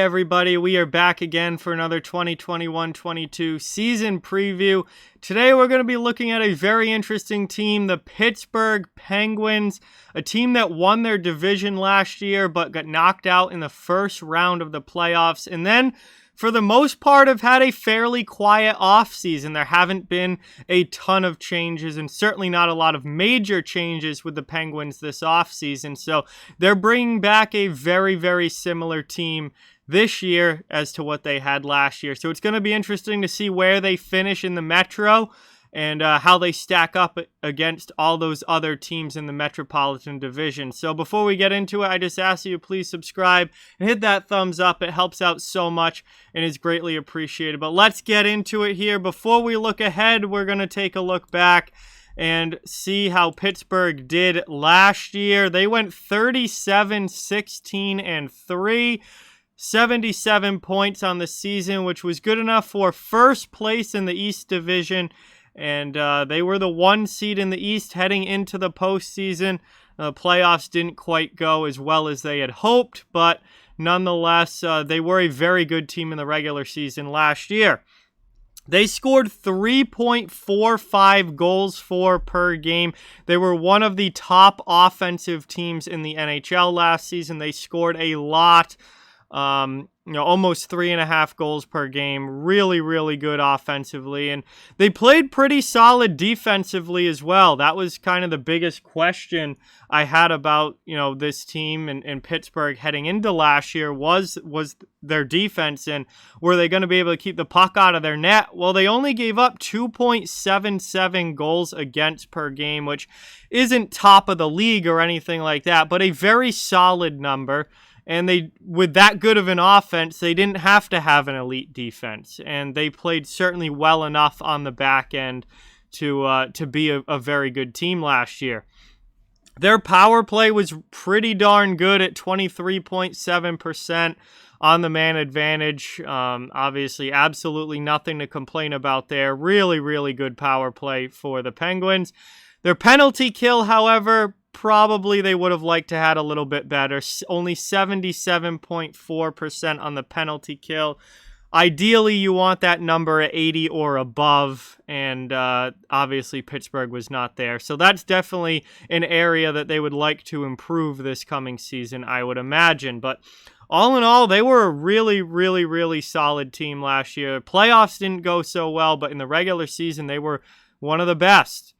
everybody, we are back again for another 2021-22 season preview. Today we're going to be looking at a very interesting team, the Pittsburgh Penguins, a team that won their division last year but got knocked out in the first round of the playoffs, and then for the most part have had a fairly quiet offseason. There haven't been a ton of changes and certainly not a lot of major changes with the Penguins this offseason. So they're bringing back a very, very similar team this year as to what they had last year. So it's going to be interesting to see where they finish in the Metro and how they stack up against all those other teams in the Metropolitan Division. So before we get into it, I just ask you to please subscribe and hit that thumbs up. It helps out so much and is greatly appreciated. But let's get into it here. Before we look ahead, we're going to take a look back and see how Pittsburgh did last year. They went 37-16-3. 77 points on the season, which was good enough for first place in the East Division. And they were the 1 seed in the East heading into the postseason. The playoffs didn't quite go as well as they had hoped, but nonetheless, they were a very good team in the regular season last year. They scored 3.45 goals per game. They were one of the top offensive teams in the NHL last season. They scored a lot. Almost 3.5 goals per game. Really, really good offensively. And they played pretty solid defensively as well. That was kind of the biggest question I had about, this team in Pittsburgh heading into last year was their defense, and were they going to be able to keep the puck out of their net? Well, they only gave up 2.77 goals against per game, which isn't top of the league or anything like that, but a very solid number. And they, with that good of an offense, they didn't have to have an elite defense. And they played certainly well enough on the back end to be a very good team last year. Their power play was pretty darn good at 23.7% on the man advantage. Obviously, absolutely nothing to complain about there. Really, really good power play for the Penguins. Their penalty kill, however, probably they would have liked to had a little bit better. Only 77.4% on the penalty kill. Ideally, you want that number at 80 or above, and obviously Pittsburgh was not there. So that's definitely an area that they would like to improve this coming season, I would imagine. But all in all, they were a really, really, really solid team last year. Playoffs didn't go so well, but in the regular season, they were one of the best.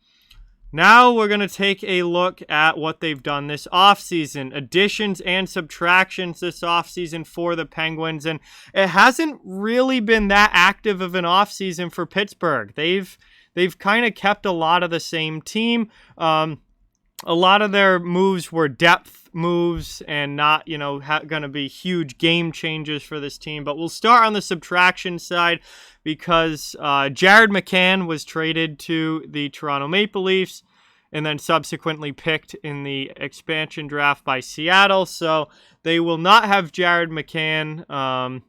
Now we're going to take a look at what they've done this offseason. Additions and subtractions this offseason for the Penguins. And it hasn't really been that active of an offseason for Pittsburgh. They've kind of kept a lot of the same team. A lot of their moves were depth moves and not, going to be huge game changers for this team. But we'll start on the subtraction side because Jared McGinn was traded to the Toronto Maple Leafs and then subsequently picked in the expansion draft by Seattle. So they will not have Jared McGinn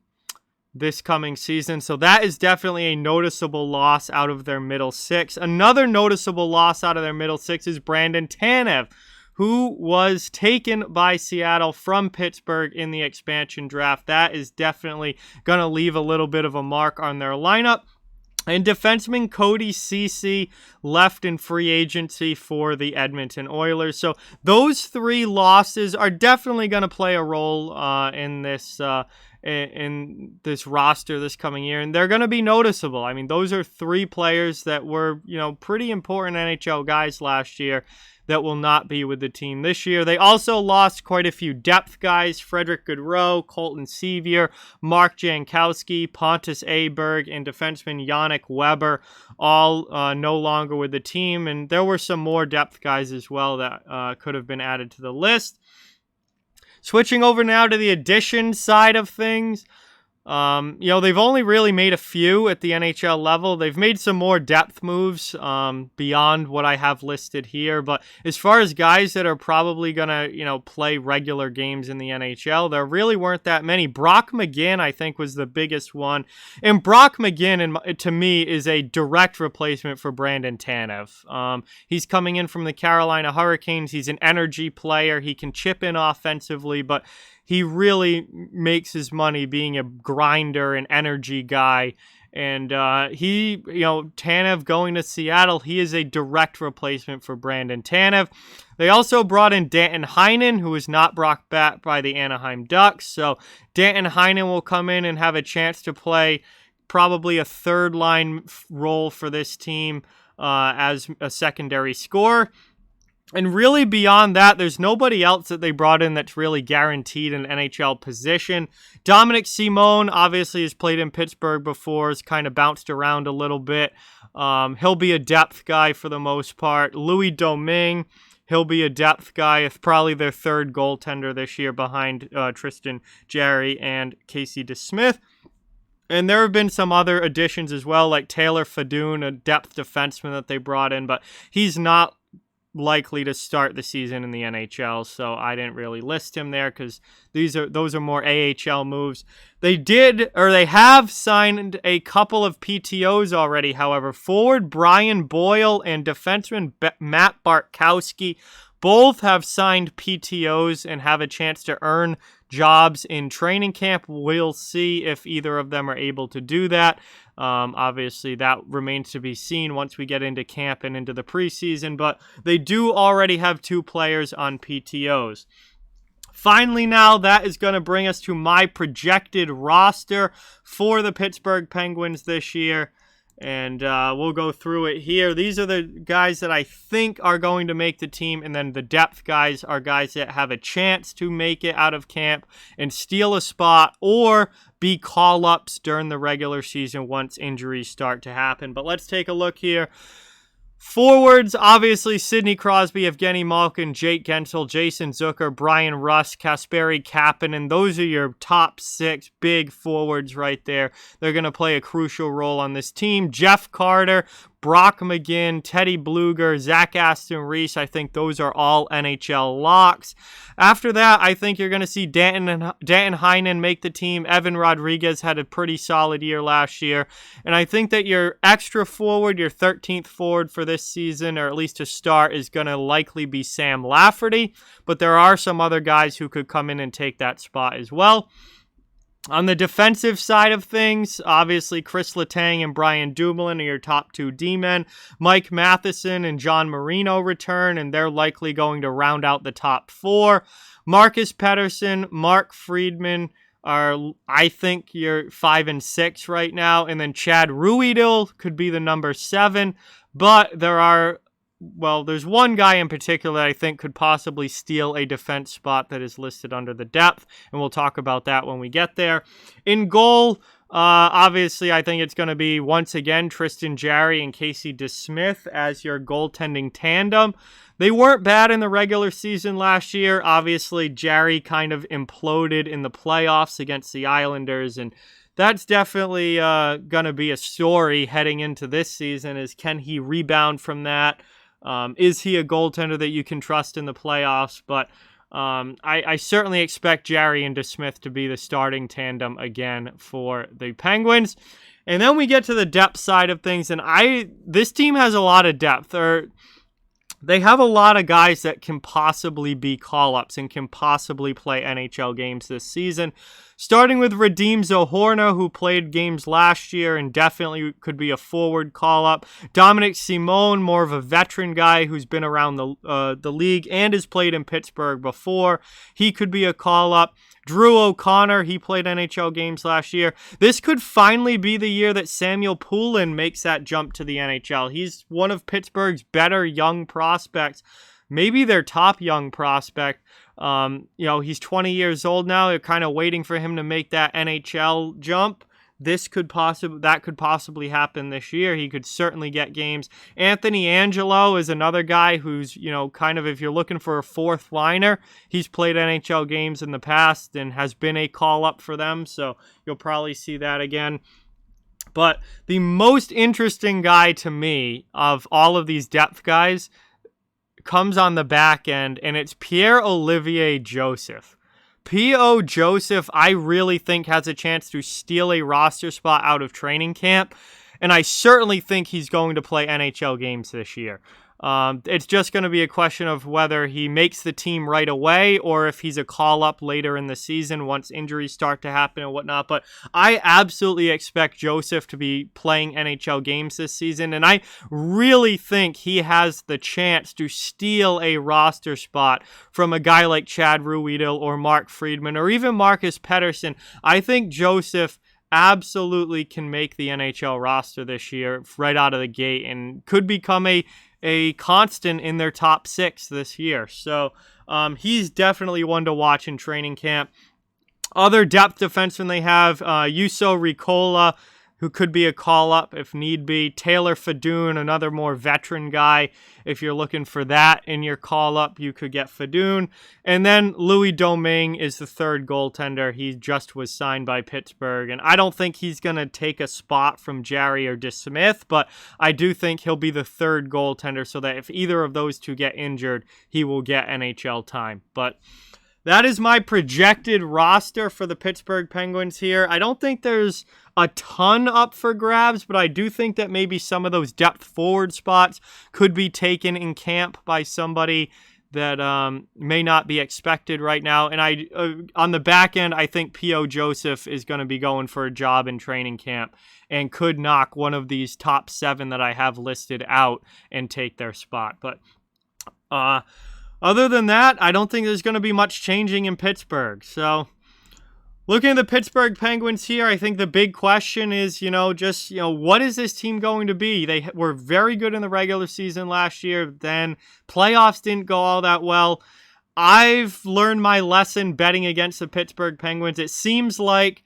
this coming season. So that is definitely a noticeable loss out of their middle six. Another noticeable loss out of their middle six is Brandon Tanev, who was taken by Seattle from Pittsburgh in the expansion draft. That is definitely going to leave a little bit of a mark on their lineup. And defenseman Cody Ceci left in free agency for the Edmonton Oilers. So those three losses are definitely going to play a role in this roster this coming year, and they're going to be noticeable. I mean, those are three players that were, pretty important NHL guys last year that will not be with the team this year. They also lost quite a few depth guys: Frederick Gaudreau, Colton Sevier, Mark Jankowski, Pontus Aberg, and defenseman Yannick Weber, all no longer with the team. And there were some more depth guys as well that could have been added to the list. Switching over now to the addition side of things, They've only really made a few at the NHL level. They've made some more depth moves beyond what I have listed here. But as far as guys that are probably going to, play regular games in the NHL, there really weren't that many. Brock Mcginn, I think, was the biggest one. And Brock Mcginn, to me, is a direct replacement for Brandon Tanev. He's coming in from the Carolina Hurricanes. He's an energy player. He can chip in offensively, but he really makes his money being a grinder and energy guy. And Tanev going to Seattle, he is a direct replacement for Brandon Tanev. They also brought in Danton Heinen, who was not brought back by the Anaheim Ducks. So Danton Heinen will come in and have a chance to play probably a third-line role for this team as a secondary scorer. And really beyond that, there's nobody else that they brought in that's really guaranteed an NHL position. Dominic Simone obviously has played in Pittsburgh before, has kind of bounced around a little bit. He'll be a depth guy for the most part. Louis Domingue, he'll be a depth guy. It's probably their third goaltender this year behind Tristan Gerry and Casey DeSmith. And there have been some other additions as well, like Taylor Fadoon, a depth defenseman that they brought in, but he's not likely to start the season in the NHL, so I didn't really list him there because those are more AHL moves. They have signed a couple of PTOs already, however. Forward Brian Boyle and defenseman Matt Bartkowski both have signed PTOs and have a chance to earn jobs in training camp. We'll see if either of them are able to do that. Obviously, that remains to be seen once we get into camp and into the preseason, but they do already have 2 players on PTOs. Finally now, that is going to bring us to my projected roster for the Pittsburgh Penguins this year. And we'll go through it here. These are the guys that I think are going to make the team. And then the depth guys are guys that have a chance to make it out of camp and steal a spot or be call-ups during the regular season once injuries start to happen. But let's take a look here. Forwards, obviously, Sidney Crosby, Evgeny Malkin, Jake Gensel, Jason Zucker, Brian Rust, Kasperi Kapanen. Those are your top 6 big forwards right there. They're going to play a crucial role on this team. Jeff Carter, Brock Mcginn, Teddy Bluger, Zach Aston Reese. I think those are all NHL locks. After that, I think you're going to see Danton Heinen make the team. Evan Rodriguez had a pretty solid year last year. And I think that your extra forward, your 13th forward for this season, or at least to start, is going to likely be Sam Lafferty. But there are some other guys who could come in and take that spot as well. On the defensive side of things, obviously Chris Letang and Brian Dumoulin are your top 2 D-men. Mike Matheson and John Marino return, and they're likely going to round out the top 4. Marcus Pettersson, Mark Friedman are, I think, your 5 and 6 right now. And then Chad Ruhwedel could be the number 7. But there's one guy in particular that I think could possibly steal a defense spot that is listed under the depth, and we'll talk about that when we get there. In goal, obviously, I think it's going to be, once again, Tristan Jarry and Casey DeSmith as your goaltending tandem. They weren't bad in the regular season last year. Obviously, Jarry kind of imploded in the playoffs against the Islanders, and that's definitely going to be a story heading into this season, is can he rebound from that? Is he a goaltender that you can trust in the playoffs? But I certainly expect Jarry and DeSmith to be the starting tandem again for the Penguins. And then we get to the depth side of things, and this team has a lot of depth. They have a lot of guys that can possibly be call-ups and can possibly play NHL games this season. Starting with Radim Zohorna, who played games last year and definitely could be a forward call-up. Dominic Simone, more of a veteran guy who's been around the league and has played in Pittsburgh before. He could be a call-up. Drew O'Connor, he played NHL games last year. This could finally be the year that Samuel Poulin makes that jump to the NHL. He's one of Pittsburgh's better young prospects, maybe their top young prospect. He's 20 years old now. They're kind of waiting for him to make that NHL jump. that could possibly happen this year. He could certainly get games. Anthony Angelo is another guy who's, kind of, if you're looking for a fourth liner, he's played NHL games in the past and has been a call-up for them, so you'll probably see that again. But the most interesting guy to me of all of these depth guys comes on the back end, and it's Pierre-Olivier Joseph. P.O. Joseph, I really think, has a chance to steal a roster spot out of training camp, and I certainly think he's going to play NHL games this year. It's just going to be a question of whether he makes the team right away or if he's a call-up later in the season once injuries start to happen and whatnot. But I absolutely expect Joseph to be playing NHL games this season, and I really think he has the chance to steal a roster spot from a guy like Chad Ruhwedel or Mark Friedman or even Marcus Pettersson. I think Joseph absolutely can make the NHL roster this year right out of the gate and could become a constant in their top six this year. So he's definitely one to watch in training camp. Other depth defensemen they have, Juuso Riikola, who could be a call-up if need be. Taylor Fedun, another more veteran guy. If you're looking for that in your call-up, you could get Fedun. And then Louis Domingue is the third goaltender. He just was signed by Pittsburgh. And I don't think he's going to take a spot from Gerry or DeSmith, but I do think he'll be the third goaltender so that if either of those two get injured, he will get NHL time. But that is my projected roster for the Pittsburgh Penguins here. I don't think there's a ton up for grabs, but I do think that maybe some of those depth forward spots could be taken in camp by somebody that may not be expected right now. And on the back end, I think P.O. Joseph is going to be going for a job in training camp and could knock one of these top 7 that I have listed out and take their spot. But other than that, I don't think there's going to be much changing in Pittsburgh. So looking at the Pittsburgh Penguins here, I think the big question is, what is this team going to be? They were very good in the regular season last year. Then playoffs didn't go all that well. I've learned my lesson betting against the Pittsburgh Penguins. It seems like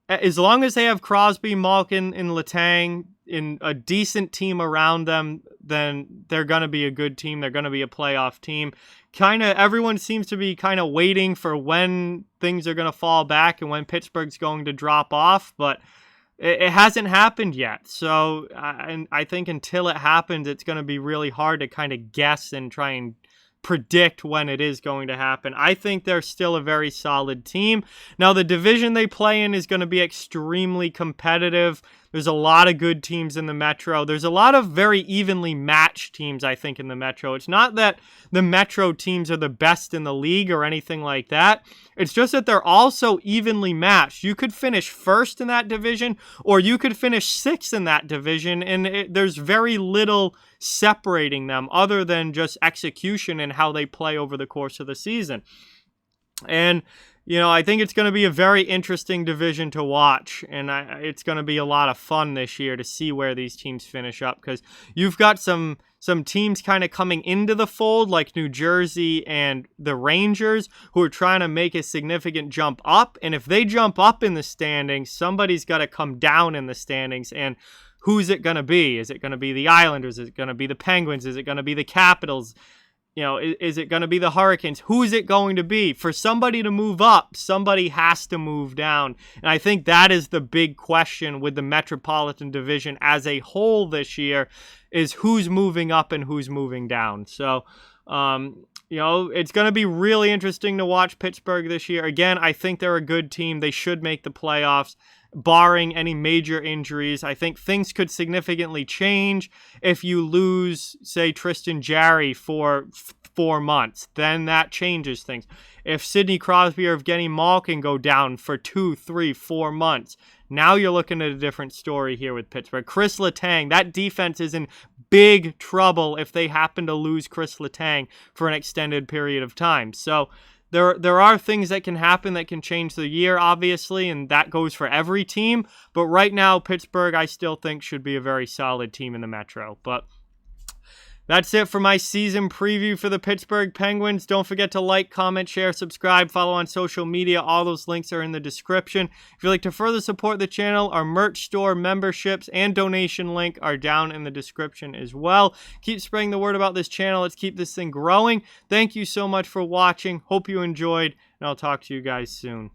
as long as they have Crosby, Malkin, and Letang in a decent team around them, then they're going to be a good team. They're going to be a playoff team. Everyone seems to be kind of waiting for when things are going to fall back and when Pittsburgh's going to drop off, but it hasn't happened yet. So I think until it happens, it's going to be really hard to kind of guess and try and predict when it is going to happen. I think they're still a very solid team. Now, the division they play in is going to be extremely competitive. There's a lot of good teams in the Metro. There's a lot of very evenly matched teams, I think, in the Metro. It's not that the Metro teams are the best in the league or anything like that. It's just that they're also evenly matched. You could finish first in that division, or you could finish sixth in that division, and there's very little separating them other than just execution and how they play over the course of the season. And I think it's going to be a very interesting division to watch, and it's going to be a lot of fun this year to see where these teams finish up, because you've got some teams kind of coming into the fold, like New Jersey and the Rangers, who are trying to make a significant jump up, and if they jump up in the standings, somebody's got to come down in the standings, and who's it going to be? Is it going to be the Islanders? Is it going to be the Penguins? Is it going to be the Capitals? Is it going to be the Hurricanes? Who is it going to be? For somebody to move up, somebody has to move down. And I think that is the big question with the Metropolitan Division as a whole this year, is who's moving up and who's moving down. So, it's going to be really interesting to watch Pittsburgh this year. Again, I think they're a good team. They should make the playoffs, barring any major injuries. I think things could significantly change if you lose, say, Tristan Jarry for 4 months. Then that changes things. If Sidney Crosby or Evgeny Malkin go down for 2, 3, 4 months, now you're looking at a different story here with Pittsburgh. Chris Letang, that defense is in big trouble if they happen to lose Chris Letang for an extended period of time. So there are things that can happen that can change the year, obviously, and that goes for every team. But right now, Pittsburgh, I still think, should be a very solid team in the Metro. But That's it for my season preview for the Pittsburgh Penguins. Don't forget to like, comment, share, subscribe, follow on social media. All those links are in the description. If you'd like to further support the channel, our merch store, memberships, and donation link are down in the description as well. Keep spreading the word about this channel. Let's keep this thing growing. Thank you so much for watching. Hope you enjoyed, and I'll talk to you guys soon.